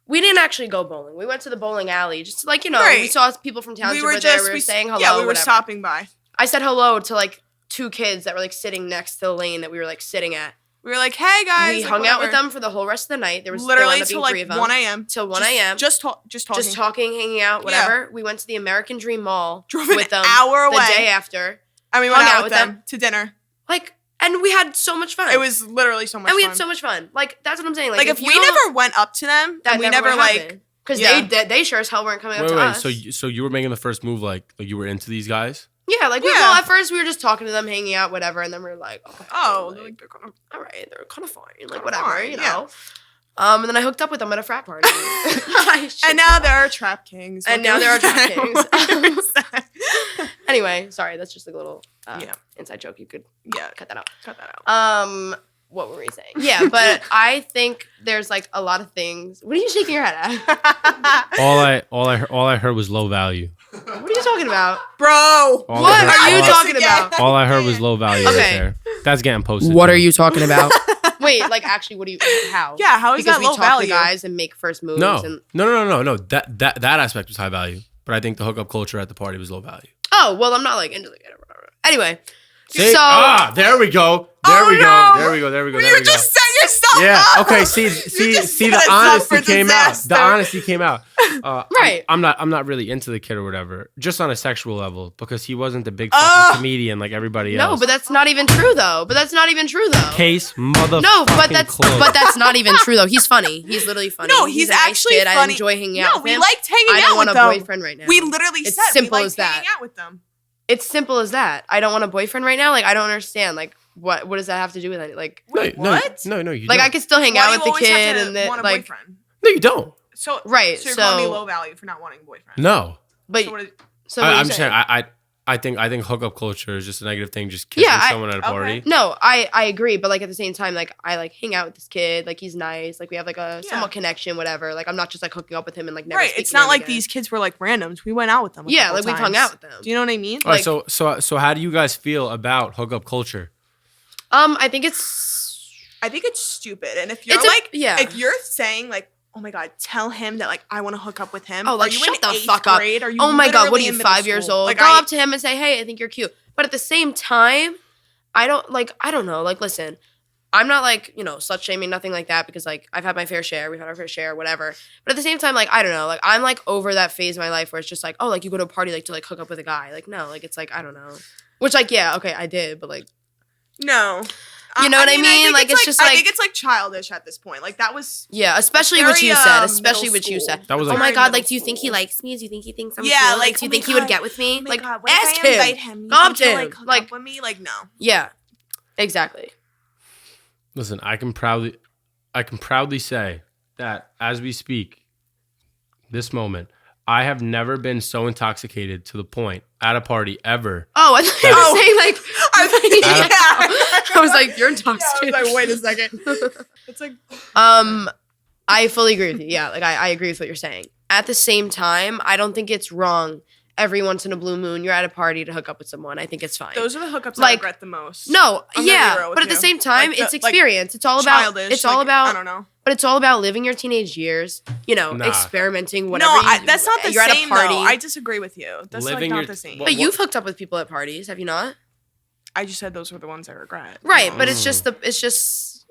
We didn't actually go bowling. We went to the bowling alley, just to, like we saw people from township over there. We were saying hello. Yeah, we were whatever. stopping by. I said hello to like 2 kids that were like sitting next to the lane that we were like sitting at. We were like, hey guys. We like, hung out with whatever. them for the whole rest of the night. There was Literally till till like like 3 of them. 1 a.m. Till 1 a.m. Just talking. Hanging out, whatever. We went to the American Dream Mall. Drove an with them hour away. the day after. And we went hung out with them to dinner. Like, and we had so much fun. It was literally so much fun. And we had so much fun. Like, that's what I'm saying. Like if we never went up to them, and we never like. Because they sure as hell weren't coming up to us. So you were making the first move like you were into these guys? Yeah, like well, at first we were just talking to them, hanging out, whatever, and then we were like, like, they're kind of all right, they're kind of fine, like whatever, you know. And then I hooked up with them at a frat party, and now they're trap kings. Anyway, sorry, that's just like a little inside joke. You could cut that out. What were we saying? Yeah, but I think there's like a lot of things. What are you shaking your head at? all I heard was low value. What are you talking about? Bro, what are you talking about? All I heard was low value right there. That's getting posted. What are you talking about? Wait, like actually, what do you? How? Yeah, how is because that low we talk value? to guys and make first moves. No. And, no. That aspect was high value, but I think the hookup culture at the party was low value. Oh well, I'm not like into the anyway. See? So there we go. There we go. You just set yourself up. Okay. See. The honesty came out. The honesty came out. Right. I'm not really into the kid or whatever. Just on a sexual level, because he wasn't the big fucking comedian like everybody else. No, but that's not even true though. Case motherfucking No, but closed. that's not even true though. He's funny. He's literally funny. No, he's a actually nice kid. funny. I enjoy hanging out with him. We liked hanging I out don't with want them. a boyfriend right now. We literally it's said simple we as liked that. hanging out with them. It's simple as that. I don't want a boyfriend right now. Like I don't understand. Like What does that have to do with it? Like, Wait, what? No, you like don't. I could still hang Why out do with you the always have kid to and then want a like boyfriend? No, you don't. So right. So you're calling me So low value for not wanting a boyfriend. No. but So what is, so what are you I'm just saying? saying. I think hookup culture is just a negative thing. Just kissing someone at a party. No, I agree, but like at the same time, like I like hang out with this kid, like he's nice, like we have like a somewhat connection, whatever. Like I'm not just like hooking up with him and like never. right. speaking It's to not him like again. these kids were like randoms. We went out with them. Yeah, like we've hung out with them. Do you know what I mean? All right. Like- So how do you guys feel about hookup culture? I think it's stupid. And if you're if you're saying like, oh my god, tell him that like I want to hook up with him. Oh, like are you shut in the 8th fuck up. grade? Are you Oh my god, what are literally you, in middle 5 years school? old? Like, Go up to him and say, hey, I think you're cute. But at the same time, I don't know. Like, listen, I'm not like, slut shaming, nothing like that, because like I've had my fair share, we've had our fair share, whatever. But at the same time, like, I don't know, like I'm like over that phase of my life where it's just like, oh, like you go to a party like to like hook up with a guy. Like, no, like it's like, I don't know. Which like, yeah, okay, I did, but like no. You know what I mean? think Like, it's just like- I think it's like childish at this point. Like that was yeah, especially what very, you said. Especially middle what you said. school. That was Oh like- my Very god, middle like, do you think he school. likes me? Do you think he thinks I'm Yeah, cute? like, do you oh think my he would God. get with me? Oh my Like, god, what ask if I him. invite him? You Go up think he'll, to him. like hook Like- up with me? Like no. Yeah, exactly. Listen, I can proudly say that as we speak, this moment, I have never been so intoxicated to the point at a party ever. Oh, I thought you were saying like. Yeah. I was like, you're I was intoxicated. like, wait a second. It's like I fully agree with you. Yeah, like I agree with what you're saying. At the same time, I don't think it's wrong. Every once in a blue moon, you're at a party to hook up with someone. I think it's fine. those are the hookups I Like, regret the most. No, I'm gonna be yeah, real with but at the you. same time, Like, it's like, experience. It's all about. Childish. It's all like, about. I don't know. But it's all about living your teenage years. Nah. Experimenting. Whatever. No, you do. that's not the you're same. At a party. Though. I disagree with you. That's Living like your- not the same. what- But you've hooked up with people at parties, have you not? I just said those were the ones I regret. Right, but it's just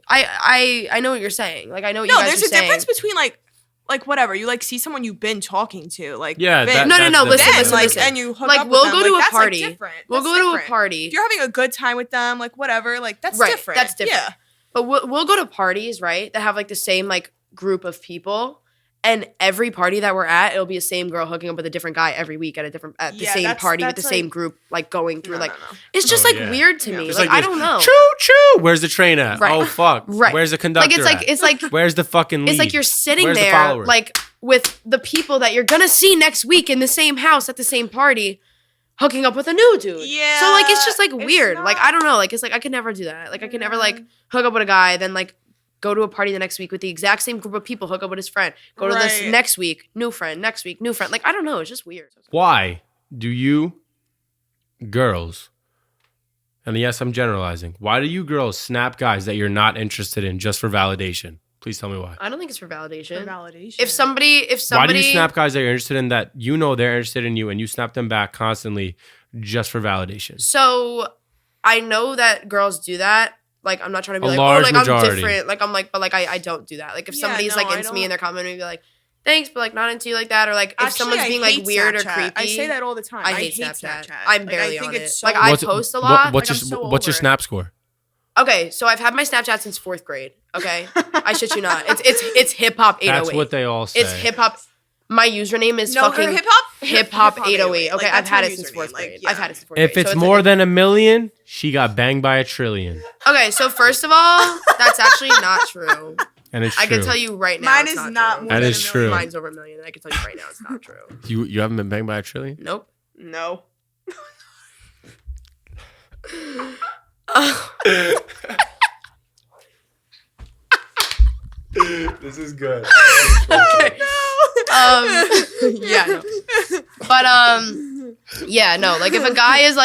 I know what you're saying. Like I know what you No, guys there's are a saying. difference between like whatever. You like see someone you've been talking to, like Yeah, been- No, that's listen, then, listen, like, listen. and you hook Like, up with we'll them. go like, to a that's, party. Like, different. We'll That's go to a different. party. If you're having a good time with them, like whatever, like that's Right, different. that's different. Yeah. But we'll go to parties, right? That have like the same like group of people, and every party that we're at, it'll be the same girl hooking up with a different guy every week at the Yeah, same that's- party with the that's, same like- group, like going through. No, like no, no. it's just Oh, like yeah. weird to Yeah. me. It's Like, I don't know. Choo choo. Where's the train at? Right. Oh fuck. Right. Where's the conductor? Like it's like Where's the fucking lead? it's like you're sitting Where's the there follower? like with the people that you're gonna see next week in the same house at the same party, hooking up with a new dude. Yeah, So like it's just like it's weird. Like not- I don't know. Like it's like I could never do that. Like I could never like hook up with a guy, then like go to a party the next week with the exact same group of people, hook up with his friend. Go to this Right. next week, new friend, next week, new friend. Like I don't know. It's just weird. Why do you girls, and yes, I'm generalizing, why do you girls snap guys that you're not interested in just for validation? Please tell me why. I don't think it's for validation. For validation. If somebody, Why do you snap guys that you're interested in that you know they're interested in you and you snap them back constantly just for validation? So I know that girls do that. Like I'm not trying to be A like, large oh, like majority. I'm different. Like I'm like, but like I don't do that. Like if Yeah, somebody's no, like I into me don't- and they're commenting, maybe like, thanks, but like not into you like that, or like if Actually, someone's I being like hate weird or Snapchat. creepy. I say that all the time. I hate Snapchat. I'm Like, barely I think on it's it. so Like I What's- post a lot. What's Like, your I'm so what's your over it. snap score? Okay, so I've had my Snapchat since 4th grade. Okay, I shit you not. It's hip hop 808. That's what they all say. It's hip hop. My username is No, fucking hip hop. hip hop 808. Okay, Like, I've that's had her it since username. 4th Like, grade. yeah. I've had it since 4th If grade. it's So more than a million, she got banged by a trillion. okay, so first of all, that's actually not true. And it's I true. can tell you right now. Mine it's is not not true. more That than is a true. million. Mine's over a million. I can tell you right now, it's not true. You haven't been banged by a trillion? Nope. No. This is good. Okay. Yeah, no. But yeah, no. Like if a guy is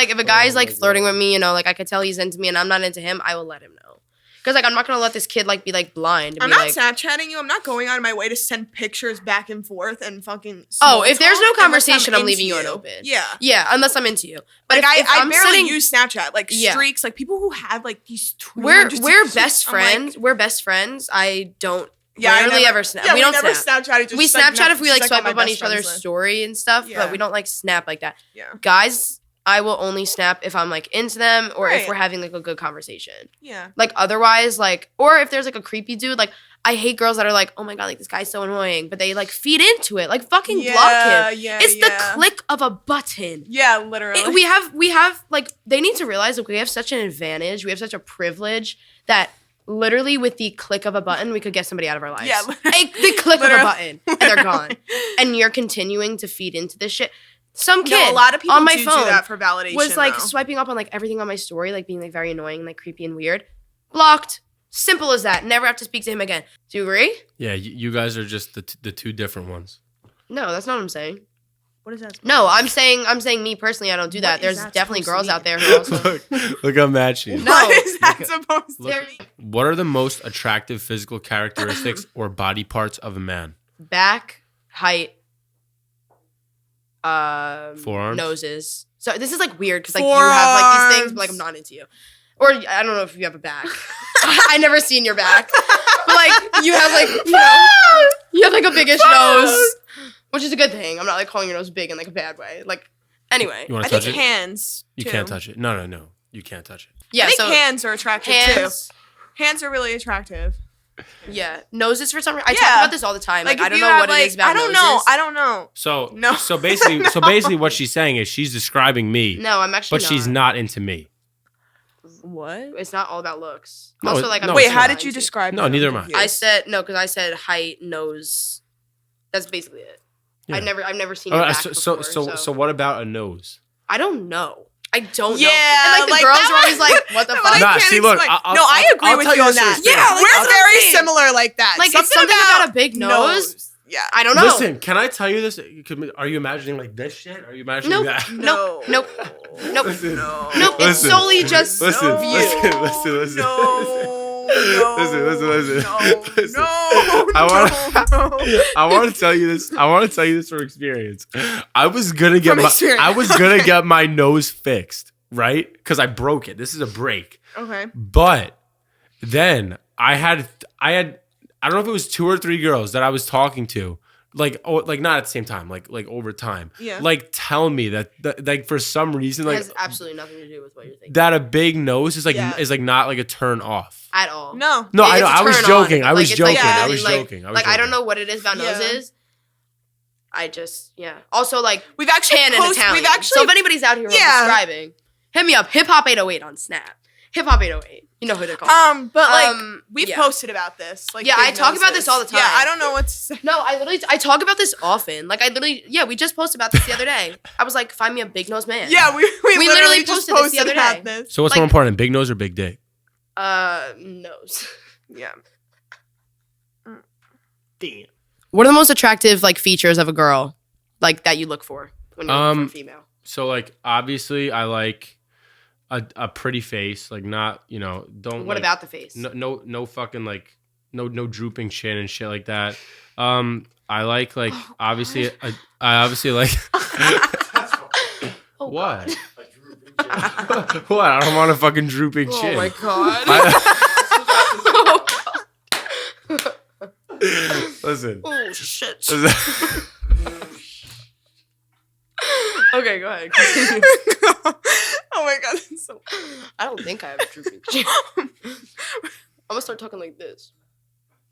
like flirting with me, you know, like I could tell he's into me and I'm not into him, I will let him know. Because like I'm not gonna let this kid like be like blind. And I'm be not like, Snapchatting you. I'm not going out of my way to send pictures back and forth and fucking. oh, small if there's no talk unless conversation, I'm into leaving you unopen. Yeah. Yeah, unless I'm into you. But Like if I I'm barely sitting, use Snapchat. Like Yeah. streaks, like people who have like these. we're 200 best I'm like, friends. We're best friends. I don't. Yeah, I rarely never- ever snap. Yeah, we don't never snap. Snapchat. Just We like, Snapchat if we like she's, swipe my up on best each other's friends list. story and stuff, Yeah. but we don't like snap like that. Yeah. Guys, I will only snap if I'm like into them or if Right. we're having like a good conversation. Yeah. Like otherwise, like or if there's like a creepy dude, like I hate girls that are like, oh my God, like this guy's so annoying, but they like feed into it. Like fucking block him. Yeah, It's the click of a button. Yeah, literally. We have like, they need to realize like we have such an advantage. We have such a privilege that literally with the click of a button, we could get somebody out of our lives. Yeah, the click of a button and they're gone. And you're continuing to feed into this shit. Some kid a lot of people on my do phone that for validation. was like though. swiping up on like everything on my story, like being like very annoying, like creepy and weird. Blocked. Simple as that. Never have to speak to him again. Do you agree? Yeah, you guys are just the two different ones. No, that's not what I'm saying. What is that? No, I'm saying me personally. I don't do that. What There's is that definitely supposed girls to out there who also. look how mad she is. No. What is that supposed to There- be? What are the most attractive physical characteristics or body parts of a man? Back, height, Forearms? noses. So this is like weird because like you have like these things, but like I'm Forearms. not into you. Or I don't know if you have a back. I never seen your back, but like you have like you have like a biggish nose, which is a good thing. I'm not like calling your nose big in like a bad way. Like anyway, You want I to touch think it? hands. You too. can't touch it. No. You can't touch it. yeah. I think So hands are attractive hands, too. Hands are really attractive. yeah, noses for some reason. I talk Yeah. about this all the time. Like if I don't you know have, what like, it is about I don't noses. know. I don't know. So No. So basically, what she's saying is she's describing me, No, I'm actually. but she's not into me. What? It's not all about looks. No, Also, like no, I'm Wait, it's how not. did you describe? No, it? I'm neither am I. confused. I said no because I said height, nose. That's basically it. Yeah. I've never seen your back before, So what about a nose? I don't know. I don't know. Yeah, And like the like, girls that are always one- like, what the But fuck? I Nah, can't see, look, explain. I'll- no, I I'll- agree I'll with tell you you on this that. is Yeah, fair. we're That's what very I'm saying. similar like that. Like it's something about a big nose. Yeah, I don't know. Listen, can I tell you this? Are you imagining like this shit? Are you imagining Nope. that? Nope. Nope. Nope. Listen, No. Nope. It's Listen. solely just Listen, No. listen. No. Listen. No. I want to tell you this. I want to tell you this from experience. I was gonna get my nose fixed, right? Because I broke it. This is a break. Okay. But then I had I don't know if it was 2 or 3 girls that I was talking to, like not at the same time, like over time. Yeah. Like tell me that like for some reason It like has absolutely nothing to do with what you're thinking that a big nose is like Yeah. not like a turn off. at all. No. No, I It's know. a I was turn joking. on. I Like, was it's like joking. I really, was like- joking. I was Like I don't joking. know what it is about Yeah. noses. I just Also like We've actually tan and posted. Italian. We've actually. So if anybody's out here who I'm Yeah. describing, hit me up. Hip Hop 808 on Snap. Hip Hop 808. You know who they're called. But like we've yeah. posted about this. Like Yeah, big I talk about noses. this all the Yeah, time. I don't know what to say. No, I talk about this often. Like we just posted about this the other day. I was like, find me a big nose man. Yeah, we literally just posted this the posted other about day. this. So what's like- more important, big nose or big dick? Nose. Yeah. Damn. What are the most attractive like features of a girl, like that you look for when you're looking for a female? So like obviously I like a pretty face, like not don't. What like, about the face? no fucking like no drooping chin and shit like that. I like obviously I obviously like Oh, what? What? I don't want a fucking drooping Oh chin. my god. Listen. Oh shit. Listen. Okay, go ahead. Continue. Oh my god, that's so. I don't think I have a drooping chin. I'm gonna start talking like this.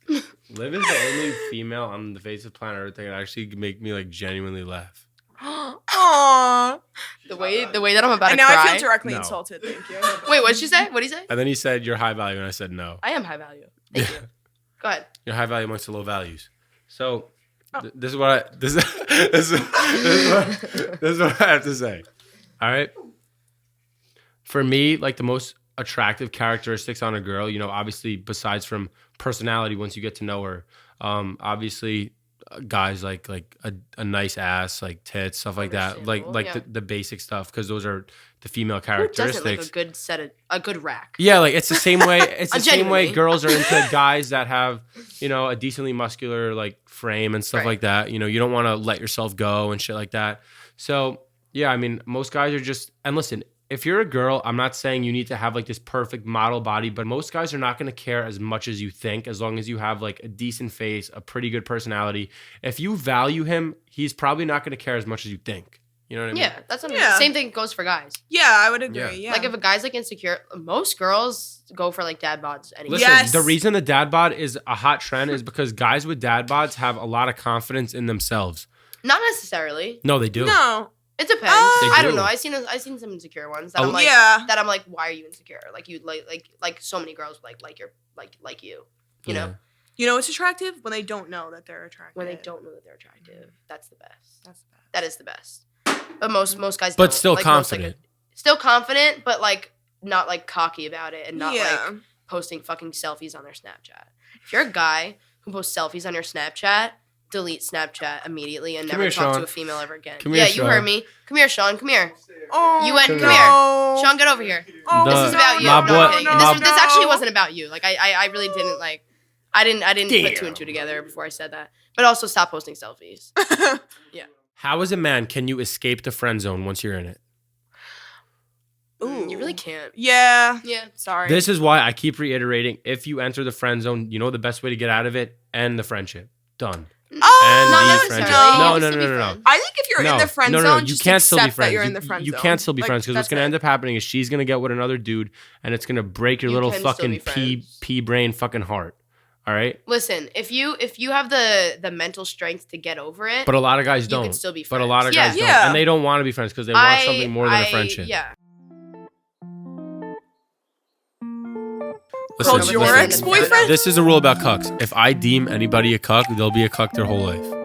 Liv is the only female on the face of planet Earth that can actually make me like genuinely laugh. Aww. The way that I'm about to And now cry. I feel directly No. insulted. Thank you. Wait, what did she say? What did he say? And then he said, "You're high value," and I said, "No, I am high value. Thank you. Go ahead. you're high value amongst the low values." So Oh. this is what I this is what I have to say. All right. For me, like the most attractive characteristics on a girl, obviously besides from personality, once you get to know her, obviously guys like a nice ass, like tits, stuff like that, like Yeah. the basic stuff, because those are the female Who doesn't characteristics. like a good rack? Yeah, like it's the same way. It's the same way Genuinely. girls are into guys that have, a decently muscular like frame and stuff Right. like that. You don't want to let yourself go and shit like that. So yeah, I mean, most guys are just. And listen, if you're a girl, I'm not saying you need to have like this perfect model body, but most guys are not going to care as much as you think, as long as you have like a decent face, a pretty good personality. If you value him, he's probably not going to care as much as you think. You know what I mean? Yeah, that's what Yeah. same thing goes for guys. Yeah, I would agree. Yeah. Like if a guy's like insecure, most girls go for like dad bods anyway. Listen, Yes. the reason the dad bod is a hot trend is because guys with dad bods have a lot of confidence in themselves. Not necessarily. No, they do. No. It depends. They I do. don't know. I've seen some insecure ones that Oh, I'm like yeah. that I'm like, why are you insecure? Like you like so many girls like you're like you. You know? You know what's attractive? When they don't know that they're attractive. When they don't know that they're attractive. That's the best. That's the best. That is the best. But most guys But don't. still Like, most, like, confident. still confident, but like not like cocky about it and not Yeah. like posting fucking selfies on their Snapchat. If you're a guy who posts selfies on your Snapchat, delete Snapchat immediately and Come never here, talk Sean. to a female ever again. Come here, Yeah, you Sean. heard me. Come here, Sean. Come here. Oh, You went- come here. no. Sean, get over here. Oh, The- This is about you. my No, boy- I'm kidding. my- This actually wasn't about you. Like I really didn't like. I didn't put Damn. 2 and 2 together before I said that. But also stop posting selfies. How as a man can you escape the friend zone once you're in it? Ooh. You really can't. Yeah. Yeah. Sorry. This is why I keep reiterating, if you enter the friend zone, you know the best way to get out of it? End the friendship. Done. Oh, Not the necessarily. friendship. You No, can no, still no, be no, no. friends. I think if you're in the friend zone, you just can't still be accept friends. that you're in the friend you zone. can't still be Like, friends because what's that's going to it. end up happening is she's going to get with another dude and it's going to break your You little can still fucking be friends. pea brain fucking heart. All right? Listen, if you have the mental strength to get over it, But a lot of guys you don't. can still be But friends. a lot of guys don't. Yeah. And they don't want to be friends because they want something more than a friendship. Yeah. Listen, Called your listen. ex-boyfriend? This is a rule about cucks. If I deem anybody a cuck, they'll be a cuck their whole life.